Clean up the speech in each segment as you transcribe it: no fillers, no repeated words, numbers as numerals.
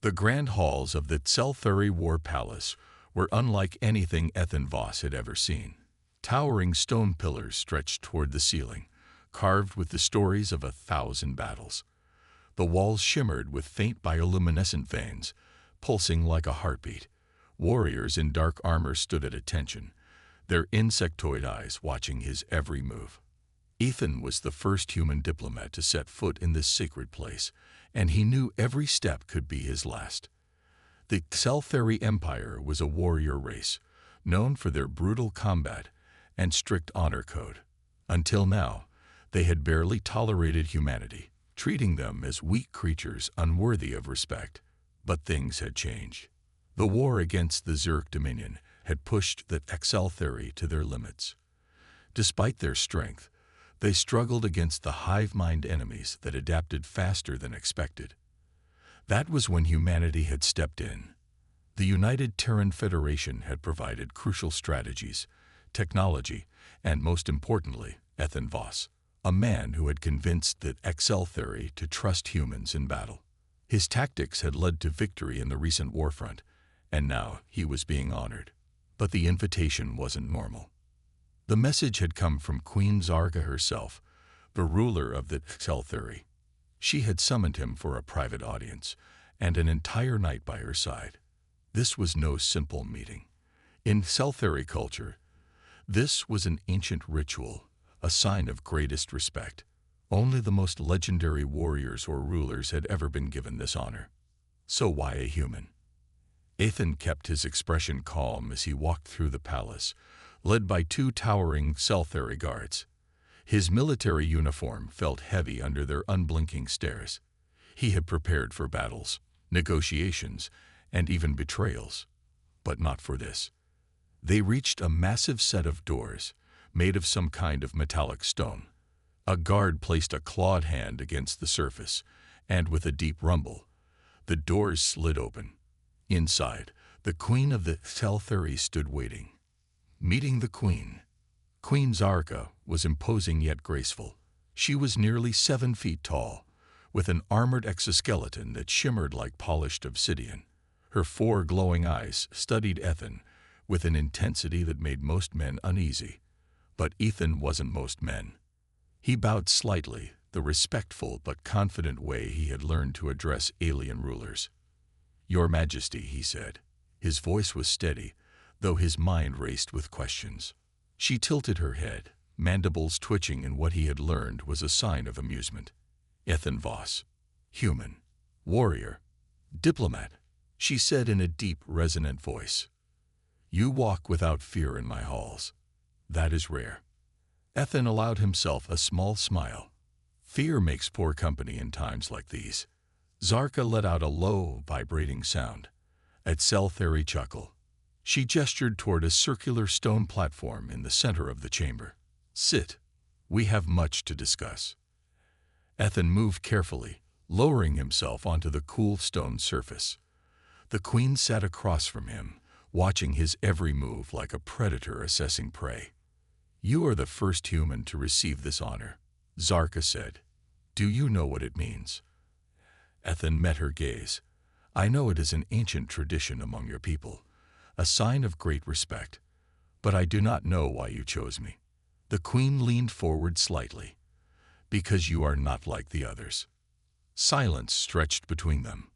The grand halls of the Tselthuri War Palace were unlike anything Ethan Voss had ever seen. Towering stone pillars stretched toward the ceiling, carved with the stories of 1,000 battles. The walls shimmered with faint bioluminescent veins, pulsing like a heartbeat. Warriors in dark armor stood at attention, their insectoid eyes watching his every move. Ethan was the first human diplomat to set foot in this sacred place, and he knew every step could be his last. The Tselthuri Empire was a warrior race, known for their brutal combat and strict honor code. Until now, they had barely tolerated humanity, treating them as weak creatures unworthy of respect. But things had changed. The war against the Zurich Dominion had pushed the Tselthuri to their limits. Despite their strength, they struggled against the hive-mind enemies that adapted faster than expected. That was when humanity had stepped in. The United Terran Federation had provided crucial strategies, technology, and most importantly, Ethan Voss, a man who had convinced the Tselthuri to trust humans in battle. His tactics had led to victory in the recent warfront, and now he was being honored. But the invitation wasn't normal. The message had come from Queen Zara herself, the ruler of the Tselthuri. She had summoned him for a private audience, and an entire night by her side. This was no simple meeting. In Tselthuri culture, this was an ancient ritual, a sign of greatest respect. Only the most legendary warriors or rulers had ever been given this honor. So why a human? Ethan kept his expression calm as he walked through the palace, led by 2 towering Tselthuri guards. His military uniform felt heavy under their unblinking stares. He had prepared for battles, negotiations, and even betrayals. But not for this. They reached a massive set of doors, made of some kind of metallic stone. A guard placed a clawed hand against the surface, and with a deep rumble, the doors slid open. Inside, the Queen of the Tselthuri stood waiting. Meeting the Queen. Queen Zara was imposing yet graceful. She was nearly 7 feet tall, with an armored exoskeleton that shimmered like polished obsidian. Her 4 glowing eyes studied Ethan with an intensity that made most men uneasy. But Ethan wasn't most men. He bowed slightly, the respectful but confident way he had learned to address alien rulers. "Your Majesty," he said. His voice was steady, though his mind raced with questions. She tilted her head, mandibles twitching in what he had learned was a sign of amusement. "Ethan Voss. Human. Warrior. Diplomat," she said in a deep, resonant voice. "You walk without fear in my halls. That is rare." Ethan allowed himself a small smile. Fear makes poor company in times like these. Zara let out a low, vibrating sound. A Tselthuri chuckle. She gestured toward a circular stone platform in the center of the chamber. "Sit. We have much to discuss." Ethan moved carefully, lowering himself onto the cool stone surface. The Queen sat across from him, watching his every move like a predator assessing prey. "You are the first human to receive this honor," Zara said. "Do you know what it means?" Ethan met her gaze. "I know it is an ancient tradition among your people, a sign of great respect, but I do not know why you chose me." The Queen leaned forward slightly. "Because you are not like the others." Silence stretched between them.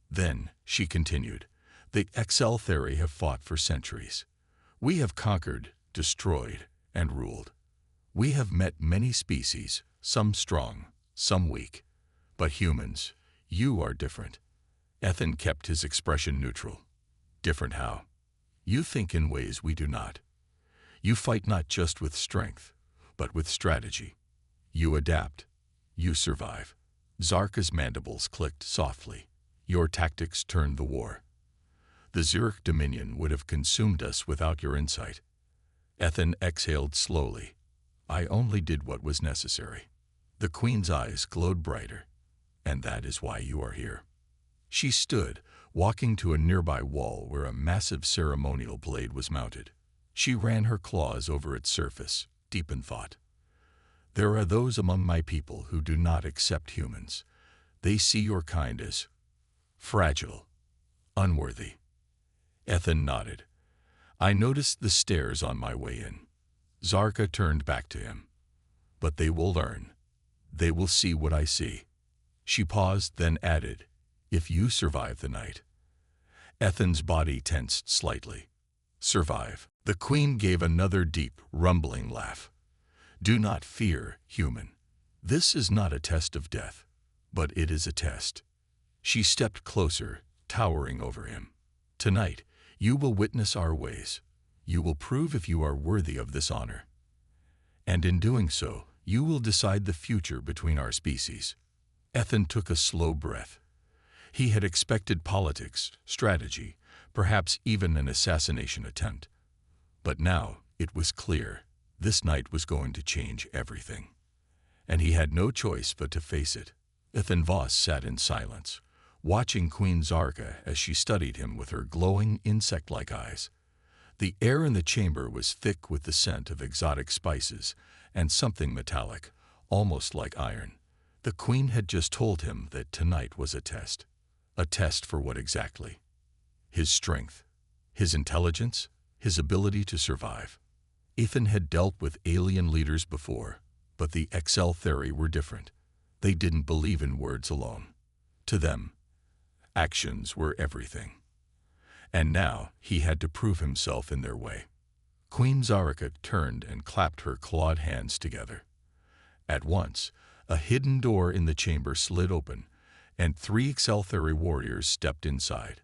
Then she continued, "The Tselthuri have fought for centuries. We have conquered, destroyed, and ruled. We have met many species, some strong, some weak. But humans, you are different." Ethan kept his expression neutral. "Different how?" "You think in ways we do not. You fight not just with strength, but with strategy. You adapt. You survive." Zara's mandibles clicked softly. "Your tactics turned the war. The Zurich Dominion would have consumed us without your insight." Ethan exhaled slowly. "I only did what was necessary." The Queen's eyes glowed brighter. "And that is why you are here." She stood, walking to a nearby wall where a massive ceremonial blade was mounted. She ran her claws over its surface, deep in thought. "There are those among my people who do not accept humans. They see your kind as Fragile. Unworthy. Ethan nodded. I noticed the stares on my way in. Zarka turned back to him. But they will learn. They will see what I see. She paused, then added, if you survive the night. Ethan's body tensed slightly. Survive. The queen gave another deep, rumbling laugh. Do not fear, human. This is not a test of death, but it is a test. She stepped closer, towering over him. Tonight, you will witness our ways. You will prove if you are worthy of this honor. And in doing so, you will decide the future between our species. Ethan took a slow breath. He had expected politics, strategy, perhaps even an assassination attempt. But now it was clear this night was going to change everything. And he had no choice but to face it. Ethan Voss sat in silence, watching Queen Zarka as she studied him with her glowing, insect-like eyes. The air in the chamber was thick with the scent of exotic spices and something metallic, almost like iron. The queen had just told him that tonight was a test. A test for what exactly? His strength, his intelligence, his ability to survive. Ethan had dealt with alien leaders before, but the Exeltheri were different. They didn't believe in words alone. To them, actions were everything. And now he had to prove himself in their way. Queen Zarka turned and clapped her clawed hands together. At once, a hidden door in the chamber slid open, and 3 Exeltheri warriors stepped inside.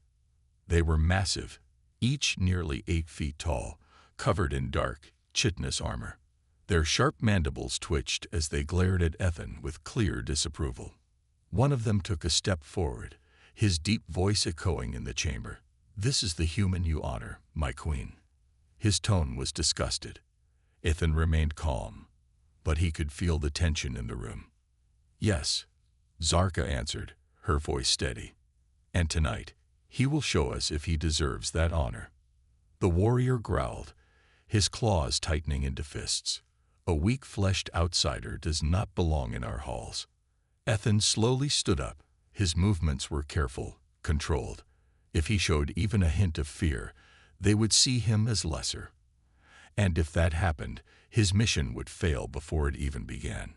They were massive, each nearly 8 feet tall, covered in dark, chitinous armor. Their sharp mandibles twitched as they glared at Ethan with clear disapproval. One of them took a step forward, his deep voice echoing in the chamber. This is the human you honor, my queen. His tone was disgusted. Ethan remained calm, but he could feel the tension in the room. Yes, Zarka answered, her voice steady. And tonight, he will show us if he deserves that honor. The warrior growled, his claws tightening into fists. A weak-fleshed outsider does not belong in our halls. Ethan slowly stood up. His movements were careful, controlled. If he showed even a hint of fear, they would see him as lesser. And if that happened, his mission would fail before it even began.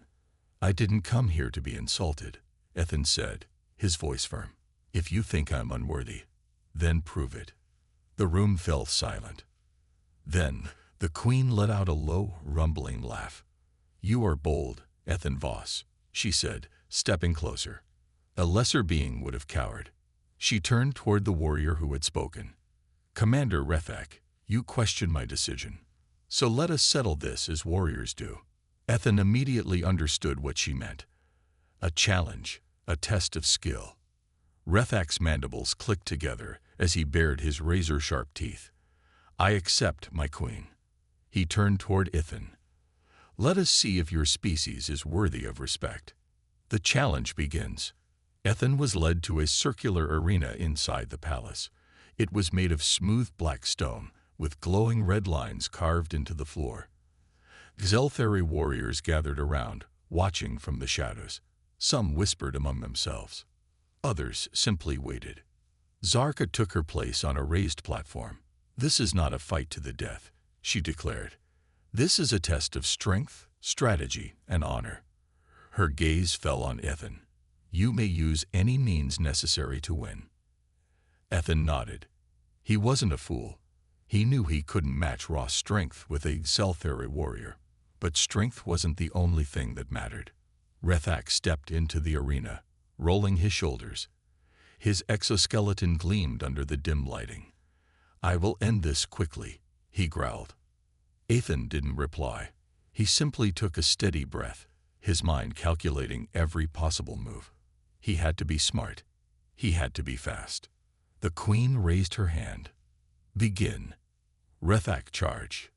I didn't come here to be insulted, Ethan said, his voice firm. If you think I'm unworthy, then prove it. The room fell silent. Then the queen let out a low, rumbling laugh. You are bold, Ethan Voss, she said, stepping closer. A lesser being would have cowered. She turned toward the warrior who had spoken. Commander Rethak, you question my decision. So let us settle this as warriors do. Ethan immediately understood what she meant. A challenge, a test of skill. Rethak's mandibles clicked together as he bared his razor-sharp teeth. I accept, my queen. He turned toward Ethan. Let us see if your species is worthy of respect. The challenge begins. Ethan was led to a circular arena inside the palace. It was made of smooth black stone, with glowing red lines carved into the floor. Exeltheri warriors gathered around, watching from the shadows. Some whispered among themselves. Others simply waited. Zarka took her place on a raised platform. This is not a fight to the death, she declared. This is a test of strength, strategy, and honor. Her gaze fell on Ethan. You may use any means necessary to win. Ethan nodded. He wasn't a fool. He knew he couldn't match raw strength with a Exeltheri warrior. But strength wasn't the only thing that mattered. Rethak stepped into the arena, rolling his shoulders. His exoskeleton gleamed under the dim lighting. I will end this quickly, he growled. Ethan didn't reply. He simply took a steady breath, his mind calculating every possible move. He had to be smart. He had to be fast. The queen raised her hand. Begin. Rethak charged.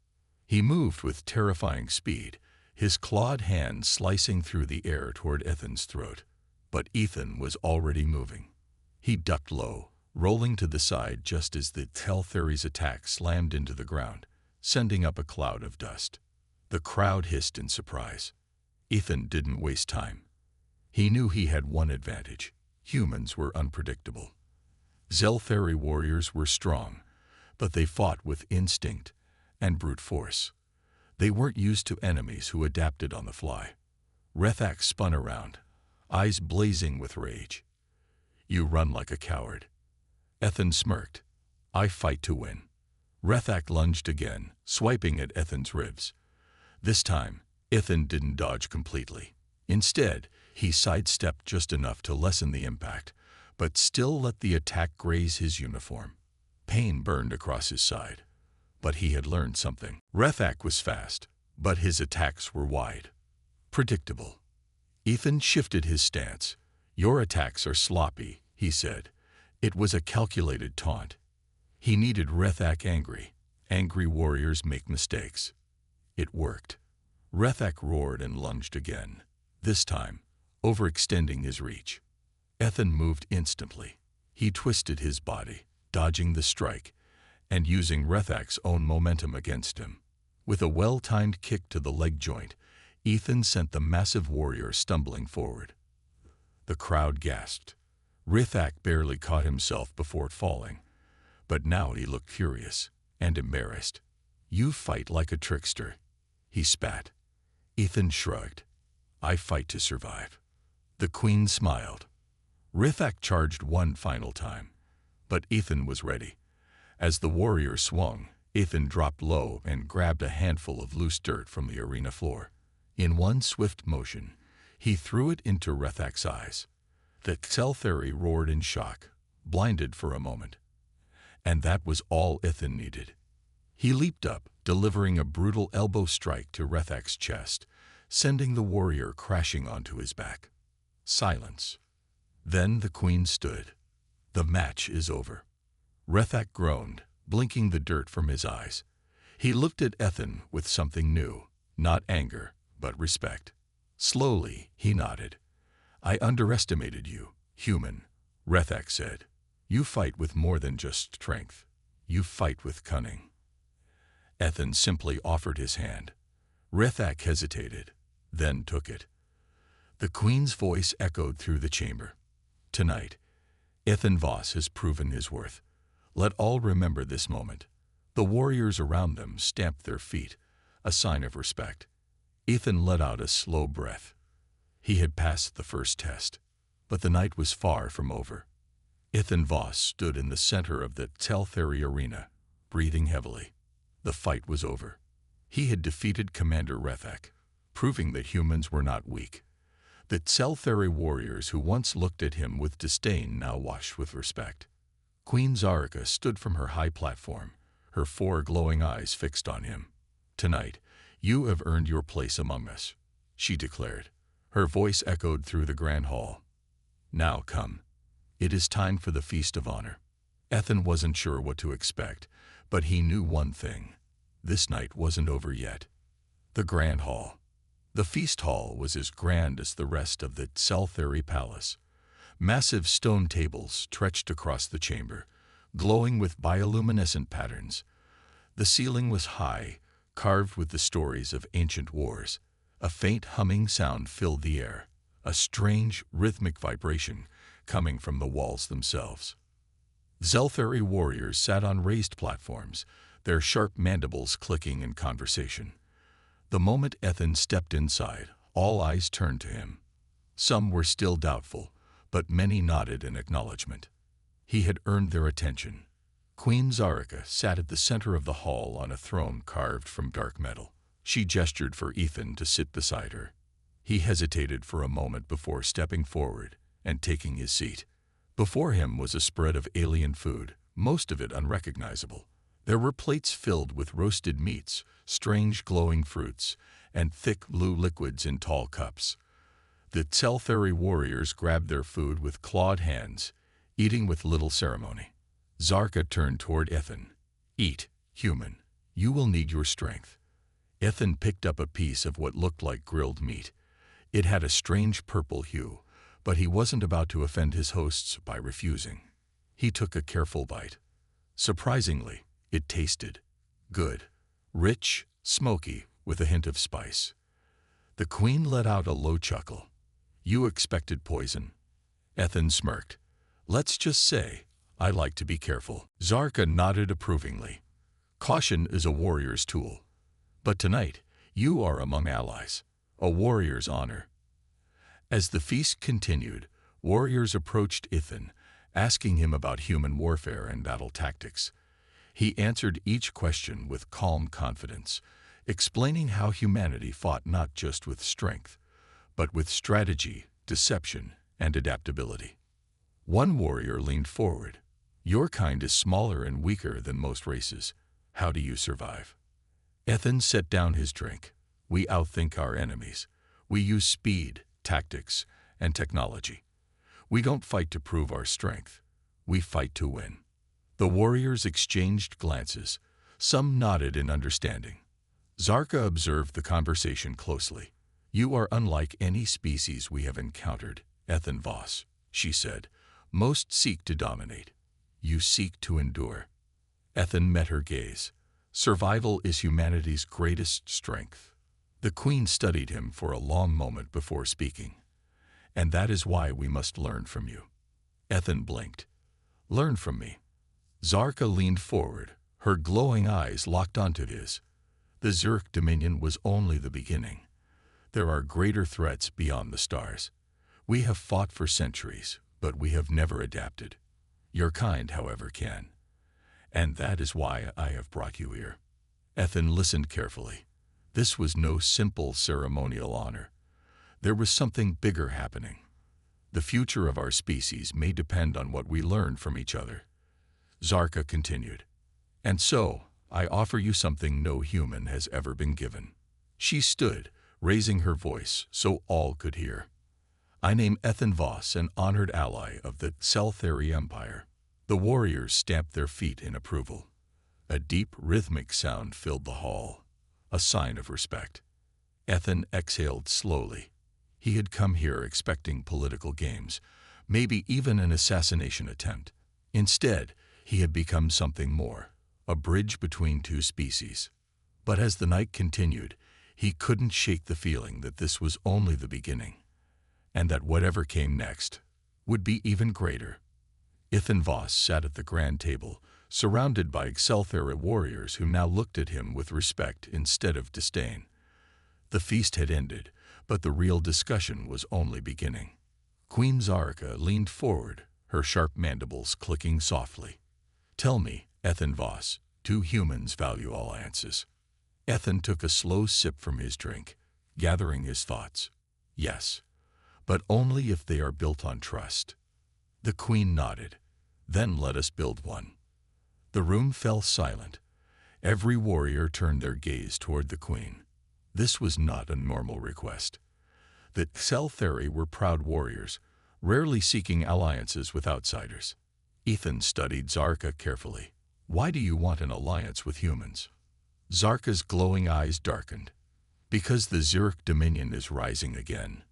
He moved with terrifying speed, his clawed hand slicing through the air toward Ethan's throat. But Ethan was already moving. He ducked low, rolling to the side just as the Exeltheri's attack slammed into the ground, sending up a cloud of dust. The crowd hissed in surprise. Ethan didn't waste time. He knew he had one advantage. Humans were unpredictable. Zelthari warriors were strong, but they fought with instinct and brute force. They weren't used to enemies who adapted on the fly. Rethak spun around, eyes blazing with rage. "You run like a coward." Ethan smirked. "I fight to win." Rethak lunged again, swiping at Ethan's ribs. This time, Ethan didn't dodge completely. Instead, he sidestepped just enough to lessen the impact, but still let the attack graze his uniform. Pain burned across his side. But he had learned something. Rethak was fast, but his attacks were wide. Predictable. Ethan shifted his stance. "Your attacks are sloppy," he said. It was a calculated taunt. He needed Rethak angry. Angry warriors make mistakes. It worked. Rethak roared and lunged again, this time overextending his reach. Ethan moved instantly. He twisted his body, dodging the strike, and using Rethak's own momentum against him. With a well-timed kick to the leg joint, Ethan sent the massive warrior stumbling forward. The crowd gasped. Rethak barely caught himself before falling, but now he looked furious and embarrassed. "You fight like a trickster," he spat. Ethan shrugged. "I fight to survive." The queen smiled. Rethak charged one final time, but Ethan was ready. As the warrior swung, Ethan dropped low and grabbed a handful of loose dirt from the arena floor. In one swift motion, he threw it into Rethak's eyes. The Zelthari roared in shock, blinded for a moment. And that was all Ethan needed. He leaped up, delivering a brutal elbow strike to Rethak's chest, sending the warrior crashing onto his back. Silence. Then the queen stood. "The match is over." Rethak groaned, blinking the dirt from his eyes. He looked at Ethan with something new, not anger, but respect. Slowly, he nodded. "I underestimated you, human," Rethak said. "You fight with more than just strength. You fight with cunning." Ethan simply offered his hand. Rethak hesitated, then took it. The queen's voice echoed through the chamber. "Tonight, Ethan Voss has proven his worth. Let all remember this moment." The warriors around them stamped their feet, a sign of respect. Ethan let out a slow breath. He had passed the first test, but the night was far from over. Ethan Voss stood in the center of the Zelthari arena, breathing heavily. The fight was over. He had defeated Commander Rethak, proving that humans were not weak. The Zelthari warriors who once looked at him with disdain now watched with respect. Queen Zara stood from her high platform, her 4 glowing eyes fixed on him. "Tonight, you have earned your place among us," she declared. Her voice echoed through the grand hall. "Now come. It is time for the Feast of Honor." Ethan wasn't sure what to expect, but he knew one thing. This night wasn't over yet. The grand hall. The feast hall was as grand as the rest of the Zelthari palace. Massive stone tables stretched across the chamber, glowing with bioluminescent patterns. The ceiling was high, carved with the stories of ancient wars. A faint humming sound filled the air, a strange, rhythmic vibration coming from the walls themselves. Zelthari warriors sat on raised platforms, their sharp mandibles clicking in conversation. The moment Ethan stepped inside, all eyes turned to him. Some were still doubtful, but many nodded in acknowledgement. He had earned their attention. Queen Zara sat at the center of the hall on a throne carved from dark metal. She gestured for Ethan to sit beside her. He hesitated for a moment before stepping forward and taking his seat. Before him was a spread of alien food, most of it unrecognizable. There were plates filled with roasted meats, strange glowing fruits, and thick blue liquids in tall cups. The Zelthari warriors grabbed their food with clawed hands, eating with little ceremony. Zara turned toward Ethan. "Eat, human. You will need your strength." Ethan picked up a piece of what looked like grilled meat. It had a strange purple hue, but he wasn't about to offend his hosts by refusing. He took a careful bite. Surprisingly, it tasted good, rich, smoky, with a hint of spice. The queen let out a low chuckle. "You expected poison." Ethan smirked. "Let's just say, I like to be careful. Zarka nodded approvingly. Caution is a warrior's tool. But tonight, you are among allies. A warrior's honor. As the feast continued, warriors approached Ithan, asking him about human warfare and battle tactics. He answered each question with calm confidence, explaining how humanity fought not just with strength, but with strategy, deception, and adaptability. One warrior leaned forward. Your kind is smaller and weaker than most races. How do you survive? Ethan set down his drink. We outthink our enemies. We use speed, tactics, and technology. We don't fight to prove our strength. We fight to win. The warriors exchanged glances. Some nodded in understanding. Zarka observed the conversation closely. You are unlike any species we have encountered, Ethan Voss, she said. Most seek to dominate. You seek to endure. Ethan met her gaze. Survival is humanity's greatest strength. The Queen studied him for a long moment before speaking. And that is why we must learn from you. Ethan blinked. Learn from me. Zarka leaned forward, her glowing eyes locked onto his. The Zurk dominion was only the beginning. There are greater threats beyond the stars. We have fought for centuries, but we have never adapted. Your kind, however, can. And that is why I have brought you here. Ethan listened carefully. This was no simple ceremonial honor. There was something bigger happening. The future of our species may depend on what we learn from each other. Zarka continued. And so, I offer you something no human has ever been given. She stood, raising her voice so all could hear. I name Ethan Voss an honored ally of the Scifi Empire. The warriors stamped their feet in approval. A deep, rhythmic sound filled the hall, a sign of respect. Ethan exhaled slowly. He had come here expecting political games, maybe even an assassination attempt. Instead, he had become something more, a bridge between two species. But as the night continued, he couldn't shake the feeling that this was only the beginning, and that whatever came next would be even greater. Ethan Voss sat at the grand table, surrounded by Scifi warriors who now looked at him with respect instead of disdain. The feast had ended, but the real discussion was only beginning. Queen Zarka leaned forward, her sharp mandibles clicking softly. Tell me, Ethan Voss, do humans value alliances? Ethan took a slow sip from his drink, gathering his thoughts. Yes, but only if they are built on trust. The Queen nodded. Then let us build one. The room fell silent. Every warrior turned their gaze toward the Queen. This was not a normal request. The Scifi were proud warriors, rarely seeking alliances with outsiders. Ethan studied Zarka carefully. Why do you want an alliance with humans? Zarka's glowing eyes darkened. Because the Zurk dominion is rising again.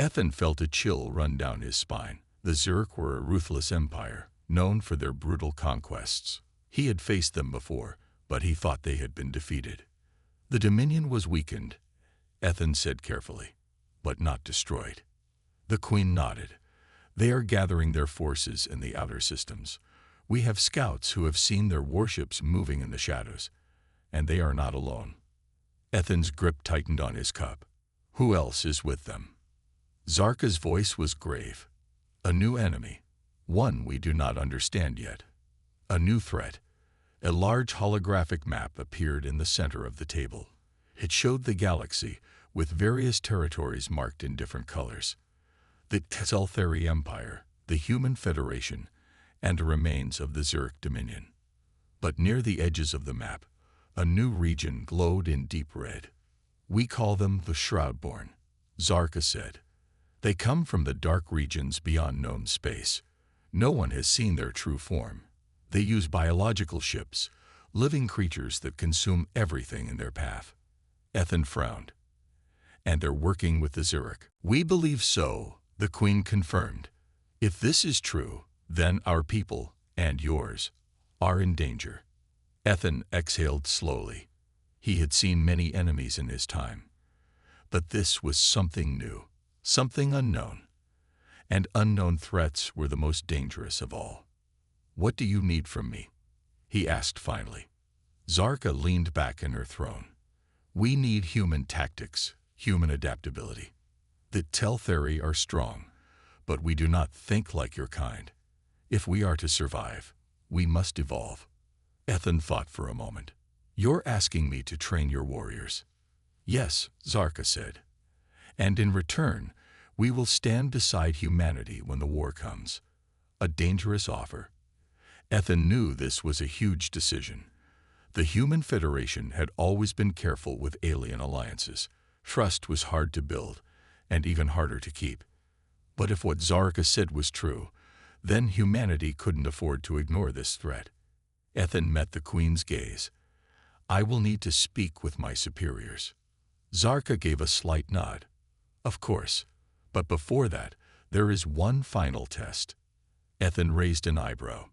Ethan felt a chill run down his spine. The Zurk were a ruthless empire, known for their brutal conquests. He had faced them before, but he thought they had been defeated. The dominion was weakened, Ethan said carefully, but not destroyed. The Queen nodded. They are gathering their forces in the outer systems. We have scouts who have seen their warships moving in the shadows, and they are not alone. Ethan's grip tightened on his cup. Who else is with them? Zarka's voice was grave. A new enemy, one we do not understand yet. A new threat. A large holographic map appeared in the center of the table. It showed the galaxy, with various territories marked in different colors. The Scifi Empire, the Human Federation, and remains of the Zurk Dominion. But near the edges of the map, a new region glowed in deep red. We call them the Shroudborn, Zarka said. They come from the dark regions beyond known space. No one has seen their true form. They use biological ships, living creatures that consume everything in their path. Ethan frowned. And they're working with the Zurk. We believe so, the Queen confirmed. If this is true, then our people, and yours, are in danger. Ethan exhaled slowly. He had seen many enemies in his time. But this was something new, something unknown. And unknown threats were the most dangerous of all. "What do you need from me?" he asked finally. Zarka leaned back in her throne. "We need human tactics, human adaptability. The Teltheri are strong, but we do not think like your kind. If we are to survive, we must evolve." Ethan thought for a moment. "You're asking me to train your warriors?" "Yes," Zarka said. "And in return, we will stand beside humanity when the war comes." A dangerous offer. Ethan knew this was a huge decision. The Human Federation had always been careful with alien alliances. Trust was hard to build, and even harder to keep. But if what Zarka said was true, then humanity couldn't afford to ignore this threat. Ethan met the Queen's gaze. "I will need to speak with my superiors." Zarka gave a slight nod. "Of course, but before that, there is one final test." Ethan raised an eyebrow.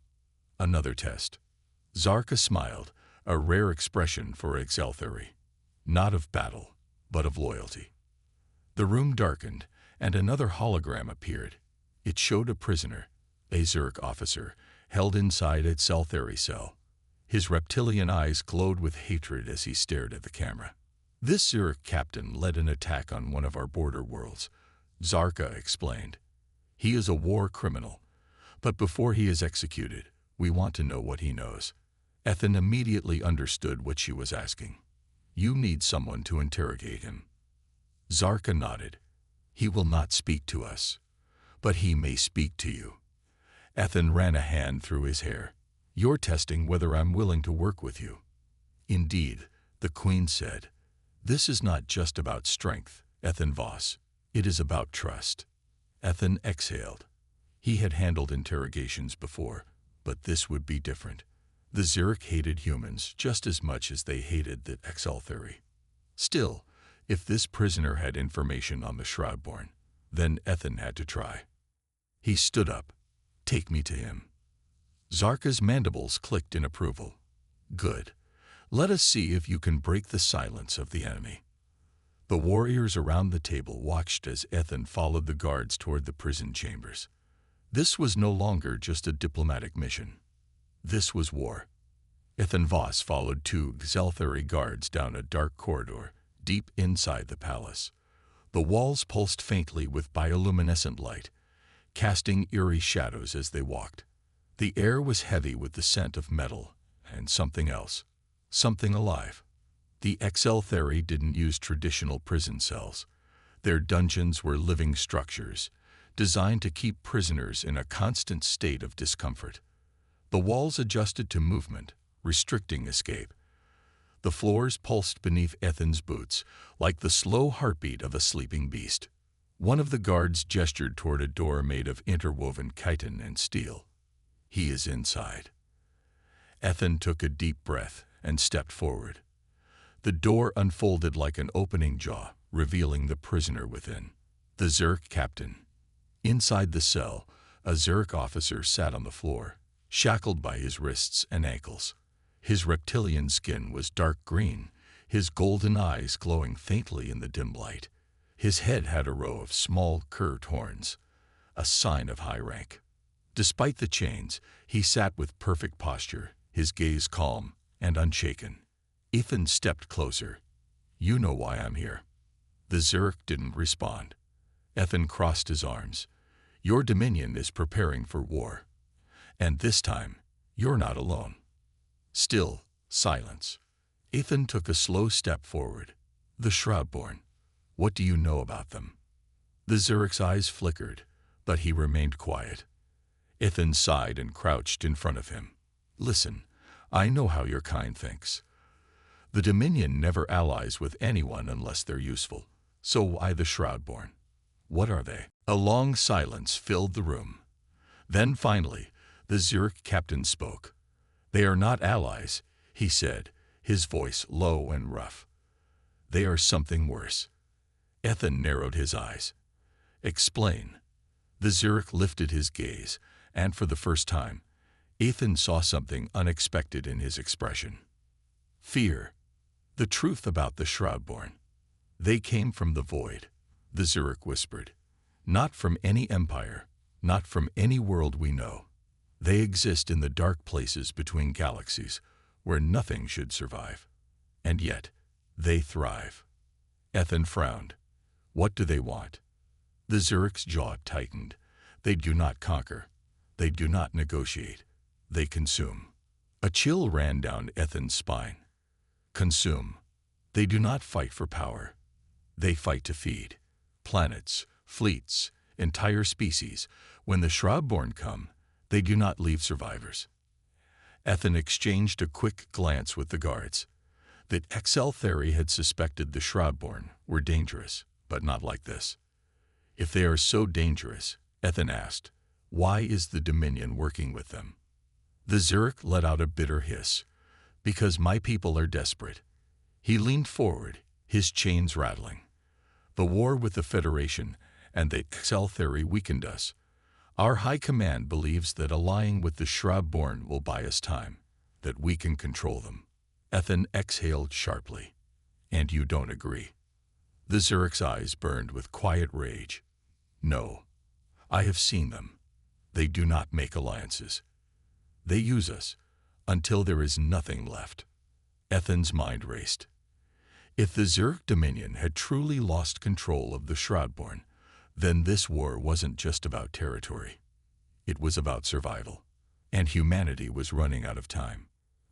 "Another test." Zarka smiled, a rare expression for a Teltheri. Not of battle, but of loyalty. The room darkened, and another hologram appeared. It showed a prisoner, a Zurich officer, held inside a Teltheri cell. His reptilian eyes glowed with hatred as he stared at the camera. "This Zurich captain led an attack on one of our border worlds," Zarka explained. "He is a war criminal, but before he is executed, we want to know what he knows." Ethan immediately understood what she was asking. "You need someone to interrogate him." Zarka nodded. "He will not speak to us, but he may speak to you." Ethan ran a hand through his hair. "You're testing whether I'm willing to work with you." "Indeed," the Queen said. "This is not just about strength, Ethan Voss. It is about trust." Ethan exhaled. He had handled interrogations before, but this would be different. The Zurich hated humans just as much as they hated the Teltheri. Still, if this prisoner had information on the Shroudborn, then Ethan had to try. He stood up. "Take me to him." Zarka's mandibles clicked in approval. "Good. Let us see if you can break the silence of the enemy." The warriors around the table watched as Ethan followed the guards toward the prison chambers. This was no longer just a diplomatic mission. This was war. Ethan Voss followed two Teltheri guards down a dark corridor, deep inside the palace. The walls pulsed faintly with bioluminescent light, casting eerie shadows as they walked. The air was heavy with the scent of metal and something else, something alive. The Teltheri didn't use traditional prison cells. Their dungeons were living structures, designed to keep prisoners in a constant state of discomfort. The walls adjusted to movement, restricting escape. The floors pulsed beneath Ethan's boots, like the slow heartbeat of a sleeping beast. One of the guards gestured toward a door made of interwoven chitin and steel. "He is inside." Ethan took a deep breath and stepped forward. The door unfolded like an opening jaw, revealing the prisoner within. The Zurich captain. Inside the cell, a Zurich officer sat on the floor, shackled by his wrists and ankles. His reptilian skin was dark green, his golden eyes glowing faintly in the dim light. His head had a row of small, curved horns, a sign of high rank. Despite the chains, he sat with perfect posture, his gaze calm and unshaken. Ethan stepped closer. "You know why I'm here." The Zurich didn't respond. Ethan crossed his arms. "Your Dominion is preparing for war. And this time, you're not alone." Still, silence. Ethan took a slow step forward. "The Shroudborn. What do you know about them?" The Zurich's eyes flickered, but he remained quiet. Ethan sighed and crouched in front of him. "Listen, I know how your kind thinks. The Dominion never allies with anyone unless they're useful. So why the Shroudborn? What are they?" A long silence filled the room. Then finally, the Zurich captain spoke. "They are not allies," he said, his voice low and rough. "They are something worse." Ethan narrowed his eyes. "Explain." The Zurich lifted his gaze, and for the first time, Ethan saw something unexpected in his expression. Fear. The truth about the Shroudborn. "They came from the void," the Zurich whispered. "Not from any empire, not from any world we know. They exist in the dark places between galaxies, where nothing should survive. And yet, they thrive. Ethan frowned. What do they want? The Zurich's jaw tightened. They do not conquer. They do not negotiate. They consume. A chill ran down Ethan's spine. Consume. They do not fight for power. They fight to feed. Planets, fleets, entire species. When the Shroudborn come, they do not leave survivors. Ethan exchanged a quick glance with the guards. The Exceltheri had suspected the Shroudborn were dangerous, but not like this. If they are so dangerous, Ethan asked, why is the Dominion working with them? The Zurich let out a bitter hiss. Because my people are desperate. He leaned forward, his chains rattling. The war with the Federation and the Exceltheri weakened us. Our high command believes that allying with the Shroudborn will buy us time, that we can control them. Ethan exhaled sharply. And you don't agree? The Zurich's eyes burned with quiet rage. No. I have seen them. They do not make alliances. They use us, until there is nothing left. Ethan's mind raced. If the Zurich Dominion had truly lost control of the Shroudborn, then this war wasn't just about territory. It was about survival. And humanity was running out of time.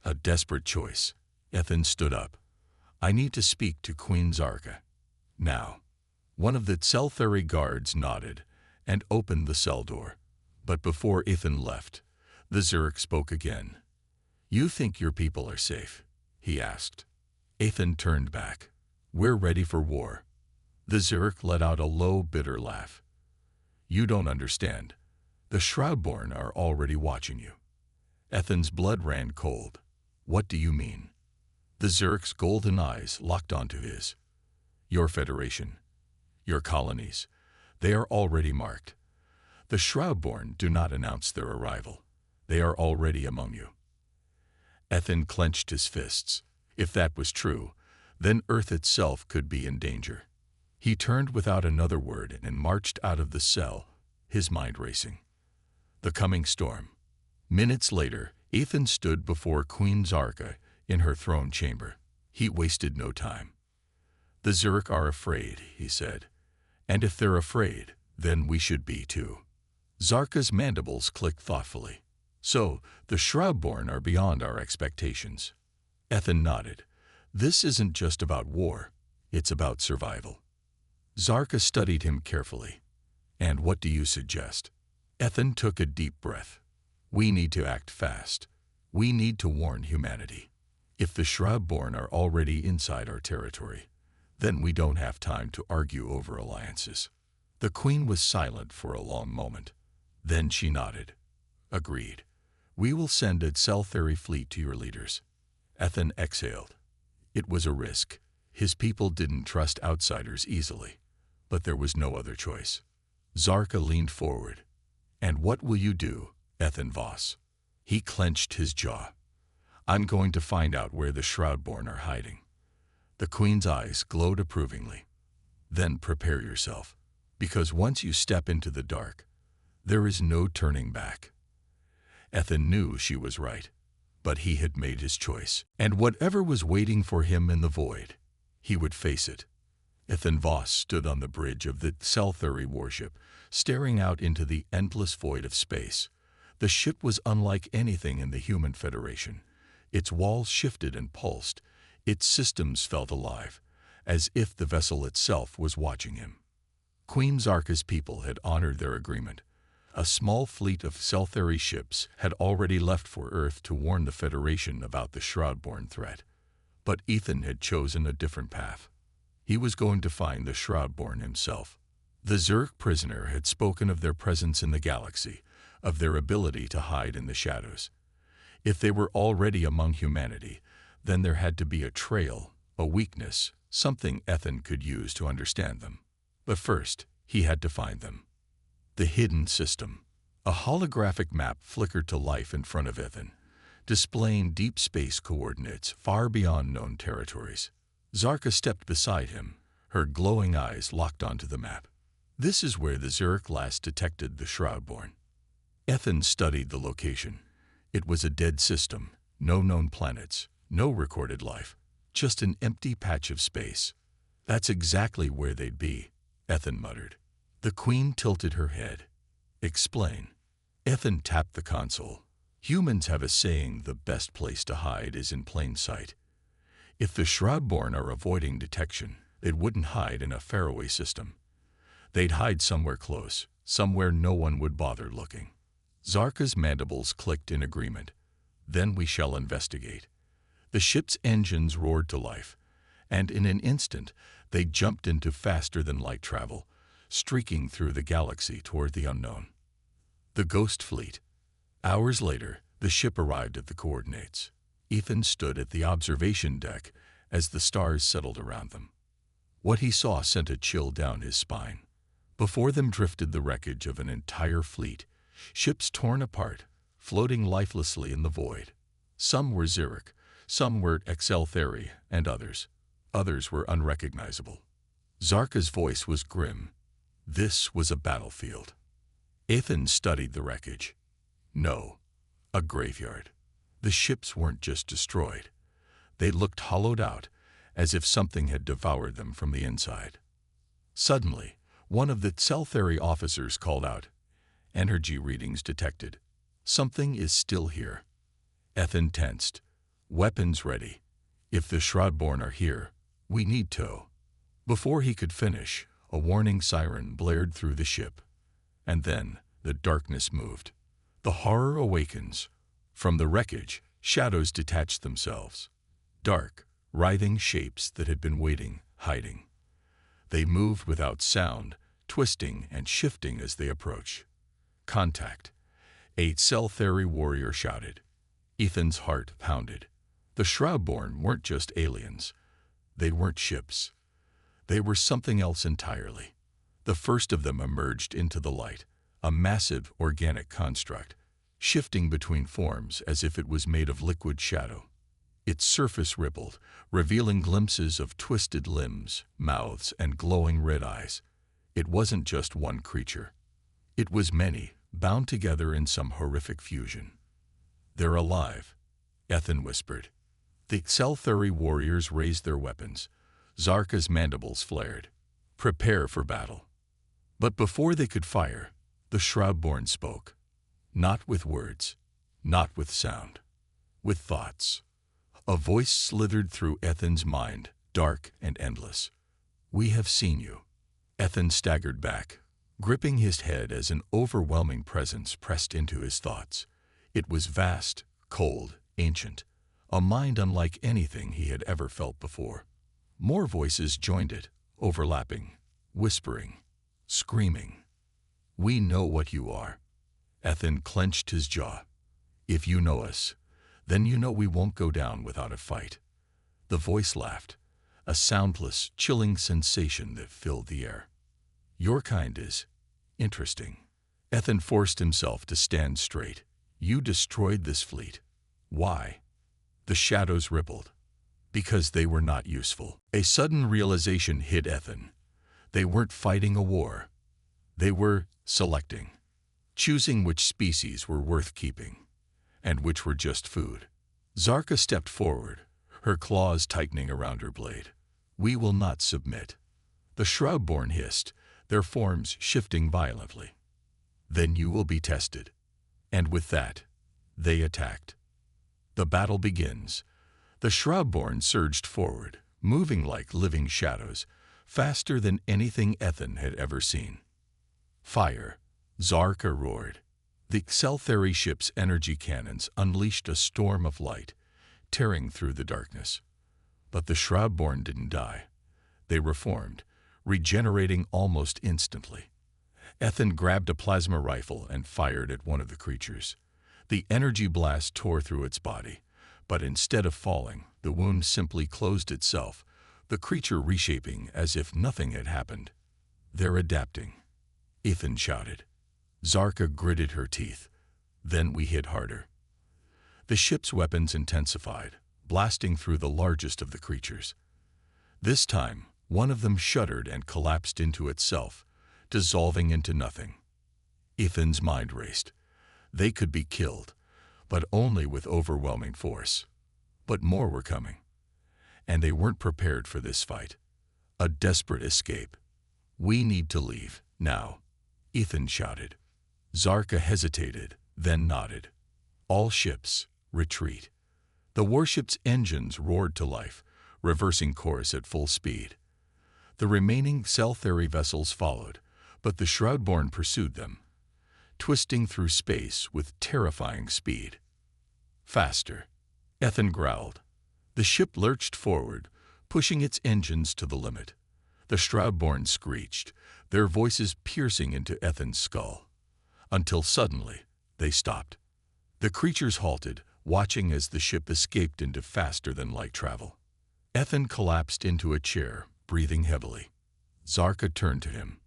A desperate choice. Ethan stood up. I need to speak to Queen Zarka. Now. One of the Exceltheri guards nodded and opened the cell door. But before Ethan left, the Zurich spoke again. You think your people are safe? He asked. Ethan turned back. We're ready for war. The Zurich let out a low, bitter laugh. You don't understand. The Shroudborn are already watching you. Ethan's blood ran cold. What do you mean? The Zurich's golden eyes locked onto his. Your Federation. Your colonies. They are already marked. The Shroudborn do not announce their arrival. They are already among you. Ethan clenched his fists. If that was true, then Earth itself could be in danger. He turned without another word and marched out of the cell, his mind racing. The coming storm. Minutes later, Ethan stood before Queen Zarka in her throne chamber. He wasted no time. The Zurich are afraid, he said. And if they're afraid, then we should be too. Zarka's mandibles clicked thoughtfully. So, the Shroudborn are beyond our expectations. Ethan nodded. This isn't just about war. It's about survival. Zarka studied him carefully. And what do you suggest? Ethan took a deep breath. We need to act fast. We need to warn humanity. If the Shroudborn are already inside our territory, then we don't have time to argue over alliances. The Queen was silent for a long moment. Then she nodded. Agreed. We will send a Exceltheri fleet to your leaders. Ethan exhaled. It was a risk. His people didn't trust outsiders easily. But there was no other choice. Zarka leaned forward. And what will you do, Ethan Voss? He clenched his jaw. I'm going to find out where the Shroudborn are hiding. The Queen's eyes glowed approvingly. Then prepare yourself, because once you step into the dark, there is no turning back. Ethan knew she was right, but he had made his choice. And whatever was waiting for him in the void, he would face it. Ethan Voss stood on the bridge of the Exceltheri warship, staring out into the endless void of space. The ship was unlike anything in the human Federation. Its walls shifted and pulsed. Its systems felt alive, as if the vessel itself was watching him. Queen Zarka's people had honored their agreement. A small fleet of Exceltheri ships had already left for Earth to warn the Federation about the Shroudborn threat. But Ethan had chosen a different path. He was going to find the Shroudborn himself. The Zurich prisoner had spoken of their presence in the galaxy, of their ability to hide in the shadows. If they were already among humanity, then there had to be a trail, a weakness, something Ethan could use to understand them. But first, he had to find them. The hidden system. A holographic map flickered to life in front of Ethan, displaying deep space coordinates far beyond known territories. Zarka stepped beside him, her glowing eyes locked onto the map. This is where the Zurich last detected the Shroudborn. Ethan studied the location. It was a dead system, no known planets, no recorded life, just an empty patch of space. That's exactly where they'd be, Ethan muttered. The Queen tilted her head. Explain. Ethan tapped the console. Humans have a saying, the best place to hide is in plain sight. If the Shroudborn are avoiding detection, they wouldn't hide in a faraway system. They'd hide somewhere close, somewhere no one would bother looking. Zarka's mandibles clicked in agreement. Then we shall investigate. The ship's engines roared to life, and in an instant they jumped into faster-than-light travel, streaking through the galaxy toward the unknown. The Ghost Fleet. Hours later, the ship arrived at the coordinates. Ethan stood at the observation deck as the stars settled around them. What he saw sent a chill down his spine. Before them drifted the wreckage of an entire fleet, ships torn apart, floating lifelessly in the void. Some were Zurich, some were Exceltheri, and others were unrecognizable. Zarka's voice was grim. This was a battlefield. Ethan studied the wreckage. No, a graveyard. The ships weren't just destroyed. They looked hollowed out, as if something had devoured them from the inside. Suddenly, one of the Exceltheri officers called out, "Energy readings detected. Something is still here." Ethan tensed. Weapons ready. If the Shroudborn are here, we need tow. Before he could finish, a warning siren blared through the ship. And then the darkness moved. The horror awakens. From the wreckage, shadows detached themselves. Dark, writhing shapes that had been waiting, hiding. They moved without sound, twisting and shifting as they approached. Contact. A Exceltheri warrior shouted. Ethan's heart pounded. The Shroudborn weren't just aliens. They weren't ships. They were something else entirely. The first of them emerged into the light, a massive organic construct, shifting between forms as if it was made of liquid shadow. Its surface rippled, revealing glimpses of twisted limbs, mouths, and glowing red eyes. It wasn't just one creature. It was many, bound together in some horrific fusion. "They're alive," Ethan whispered. The Exceltheri warriors raised their weapons. Zarka's mandibles flared. Prepare for battle. But before they could fire, the Shroudborn spoke. Not with words, not with sound, with thoughts. A voice slithered through Ethan's mind, dark and endless. "We have seen you." Ethan staggered back, gripping his head as an overwhelming presence pressed into his thoughts. It was vast, cold, ancient, a mind unlike anything he had ever felt before. More voices joined it, overlapping, whispering, screaming. "We know what you are." Ethan clenched his jaw. "If you know us, then you know we won't go down without a fight." The voice laughed, a soundless, chilling sensation that filled the air. "Your kind is interesting." Ethan forced himself to stand straight. "You destroyed this fleet. Why?" The shadows rippled. "Because they were not useful." A sudden realization hit Ethan. They weren't fighting a war. They were selecting, choosing which species were worth keeping, and which were just food. Zarka stepped forward, her claws tightening around her blade. "We will not submit." The Shroudborn hissed, their forms shifting violently. "Then you will be tested." And with that, they attacked. The battle begins. The Shroudborn surged forward, moving like living shadows, faster than anything Ethan had ever seen. "Fire!" Zarka roared. The Exceltheri ship's energy cannons unleashed a storm of light, tearing through the darkness. But the Shroudborn didn't die. They reformed, regenerating almost instantly. Ethan grabbed a plasma rifle and fired at one of the creatures. The energy blast tore through its body, but instead of falling, the wound simply closed itself, the creature reshaping as if nothing had happened. "They're adapting," Ethan shouted. Zarka gritted her teeth. Then we hit harder. The ship's weapons intensified, blasting through the largest of the creatures. This time, one of them shuddered and collapsed into itself, dissolving into nothing. Ethan's mind raced. They could be killed, but only with overwhelming force. But more were coming, and they weren't prepared for this fight. A desperate escape. "We need to leave, now," Ethan shouted. Zarka hesitated, then nodded. "All ships, retreat." The warship's engines roared to life, reversing course at full speed. The remaining cell-theory vessels followed, but the Shroudborn pursued them, twisting through space with terrifying speed. "Faster," Ethan growled. The ship lurched forward, pushing its engines to the limit. The Shroudborn screeched, their voices piercing into Ethan's skull, until suddenly they stopped. The creatures halted, watching as the ship escaped into faster-than-light travel. Ethan collapsed into a chair, breathing heavily. Zarka turned to him.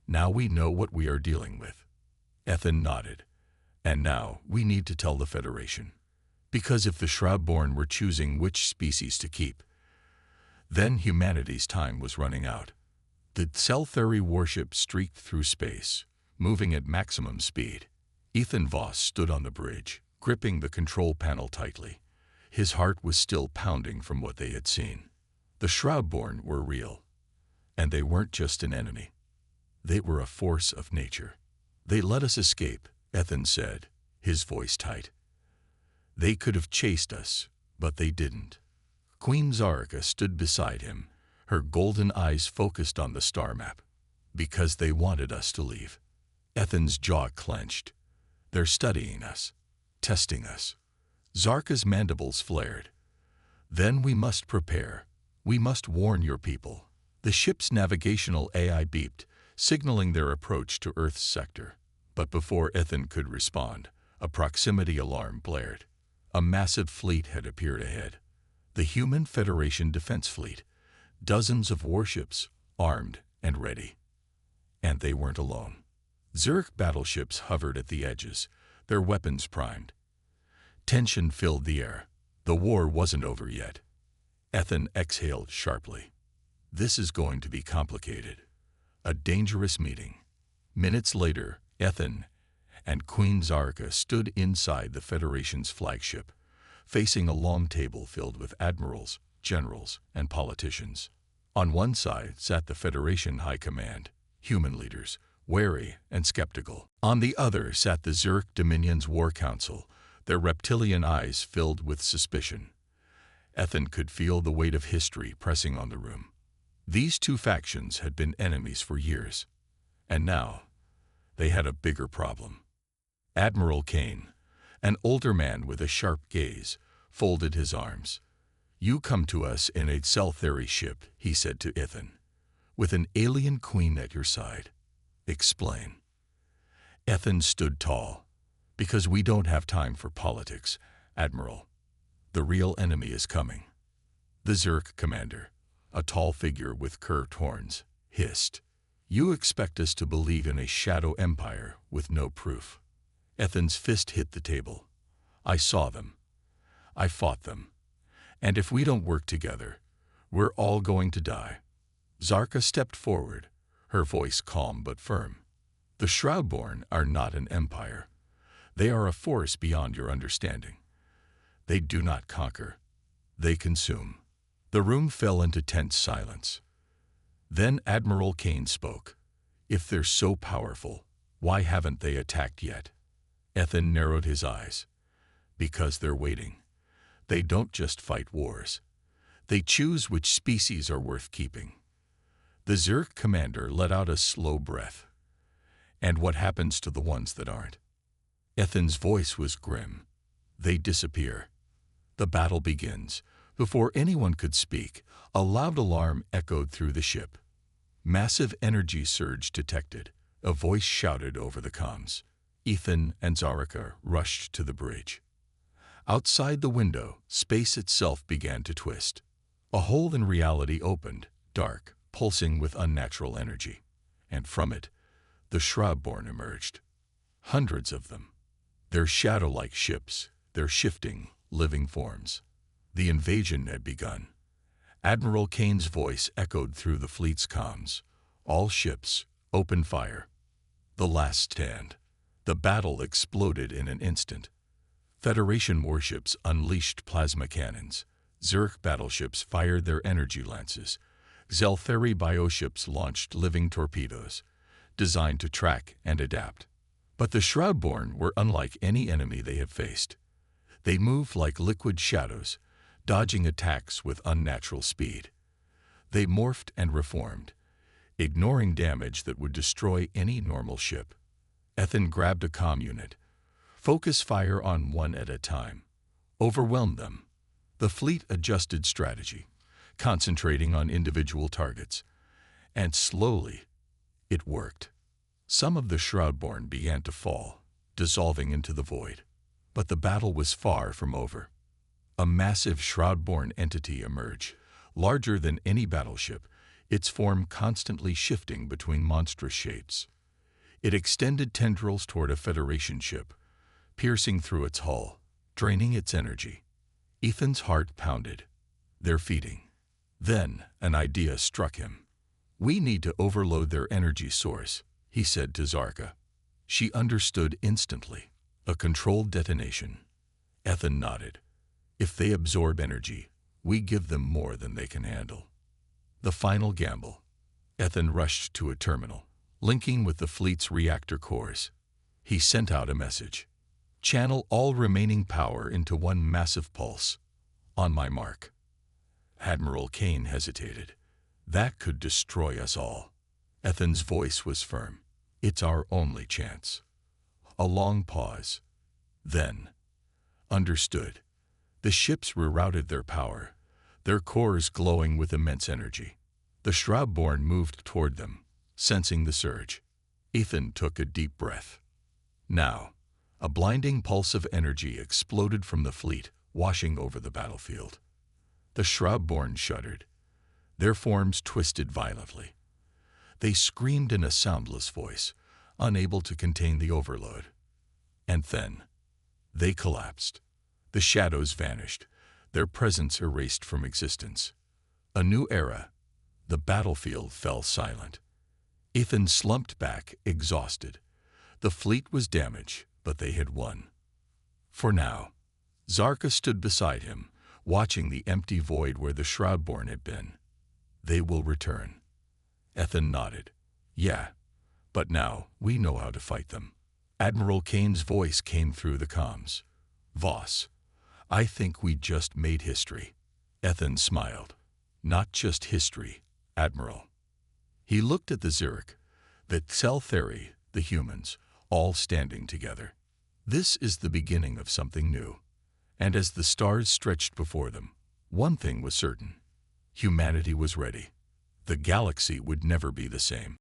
"Now we know what we are dealing with." Ethan nodded. "And now we need to tell the Federation. Because if the Shroudborn were choosing which species to keep, then humanity's time was running out." The cell-theory warship streaked through space, moving at maximum speed. Ethan Voss stood on the bridge, gripping the control panel tightly. His heart was still pounding from what they had seen. The Shroudborn were real, and they weren't just an enemy. They were a force of nature. "They let us escape," Ethan said, his voice tight. "They could have chased us, but they didn't." Queen Zarka stood beside him, her golden eyes focused on the star map. "Because they wanted us to leave." Ethan's jaw clenched. "They're studying us, testing us." Zarka's mandibles flared. "Then we must prepare. We must warn your people." The ship's navigational AI beeped, signaling their approach to Earth's sector. But before Ethan could respond, a proximity alarm blared. A massive fleet had appeared ahead. The Human Federation Defense Fleet. Dozens of warships, armed and ready. And they weren't alone. Zurich battleships hovered at the edges, their weapons primed. Tension filled the air. The war wasn't over yet. Ethan exhaled sharply. This is going to be complicated. A dangerous meeting. Minutes later, Ethan and Queen Zarka stood inside the Federation's flagship, facing a long table filled with admirals, generals, and politicians. On one side sat the Federation High Command, human leaders, wary and skeptical. On the other sat the Zurich Dominion's War Council, their reptilian eyes filled with suspicion. Ethan could feel the weight of history pressing on the room. These two factions had been enemies for years, and now they had a bigger problem. Admiral Kane, an older man with a sharp gaze, folded his arms. "You come to us in a cell-theory ship," he said to Ethan, "with an alien queen at your side. Explain." Ethan stood tall. "Because we don't have time for politics, Admiral. The real enemy is coming." The Zurich commander, a tall figure with curved horns, hissed, "You expect us to believe in a shadow empire with no proof." Ethan's fist hit the table. "I saw them. I fought them. And if we don't work together, we're all going to die." Zarka stepped forward, her voice calm but firm. "The Shroudborn are not an empire. They are a force beyond your understanding. They do not conquer. They consume." The room fell into tense silence. Then Admiral Kane spoke. "If they're so powerful, why haven't they attacked yet?" Ethan narrowed his eyes. "Because they're waiting. They don't just fight wars. They choose which species are worth keeping." The Zurich commander let out a slow breath. "And what happens to the ones that aren't?" Ethan's voice was grim. "They disappear. The battle begins." Before anyone could speak, a loud alarm echoed through the ship. Massive energy surge detected. A voice shouted over the comms. Ethan and Zarka rushed to the bridge. Outside the window, space itself began to twist. A hole in reality opened, dark, pulsing with unnatural energy. And from it, the Shroudborn emerged. Hundreds of them. Their shadow-like ships, their shifting, living forms. The invasion had begun. Admiral Kane's voice echoed through the fleet's comms. "All ships, open fire. The last stand." The battle exploded in an instant. Federation warships unleashed plasma cannons. Zerg battleships fired their energy lances. Zeltheri bioships launched living torpedoes, designed to track and adapt. But the Shroudborn were unlike any enemy they had faced. They moved like liquid shadows, dodging attacks with unnatural speed. They morphed and reformed, ignoring damage that would destroy any normal ship. Ethan grabbed a comm unit. Focus fire on one at a time. Overwhelm them. The fleet adjusted strategy, concentrating on individual targets. And slowly, it worked. Some of the Shroudborn began to fall, dissolving into the void. But the battle was far from over. A massive Shroudborn entity emerged, larger than any battleship, its form constantly shifting between monstrous shapes. It extended tendrils toward a Federation ship, piercing through its hull, draining its energy. Ethan's heart pounded. They're feeding. Then an idea struck him. We need to overload their energy source, he said to Zarka. She understood instantly. A controlled detonation. Ethan nodded. If they absorb energy, we give them more than they can handle. The final gamble. Ethan rushed to a terminal, linking with the fleet's reactor cores. He sent out a message. Channel all remaining power into one massive pulse. On my mark. Admiral Kane hesitated. That could destroy us all. Ethan's voice was firm. It's our only chance. A long pause. Then, understood. The ships rerouted their power, their cores glowing with immense energy. The Shroudborn moved toward them, sensing the surge. Ethan took a deep breath. Now, a blinding pulse of energy exploded from the fleet, washing over the battlefield. The Shroudborn shuddered. Their forms twisted violently. They screamed in a soundless voice, unable to contain the overload. And then, they collapsed. The shadows vanished, their presence erased from existence. A new era. The battlefield fell silent. Ethan slumped back, exhausted. The fleet was damaged, but they had won. For now. Zarka stood beside him, watching the empty void where the Shroudborn had been. They will return. Ethan nodded. Yeah, but now we know how to fight them. Admiral Kane's voice came through the comms. Voss, I think we just made history. Ethan smiled. Not just history, Admiral. He looked at the Zurich, the Zeltheri, the humans, all standing together. This is the beginning of something new. And as the stars stretched before them, one thing was certain. Humanity was ready. The galaxy would never be the same.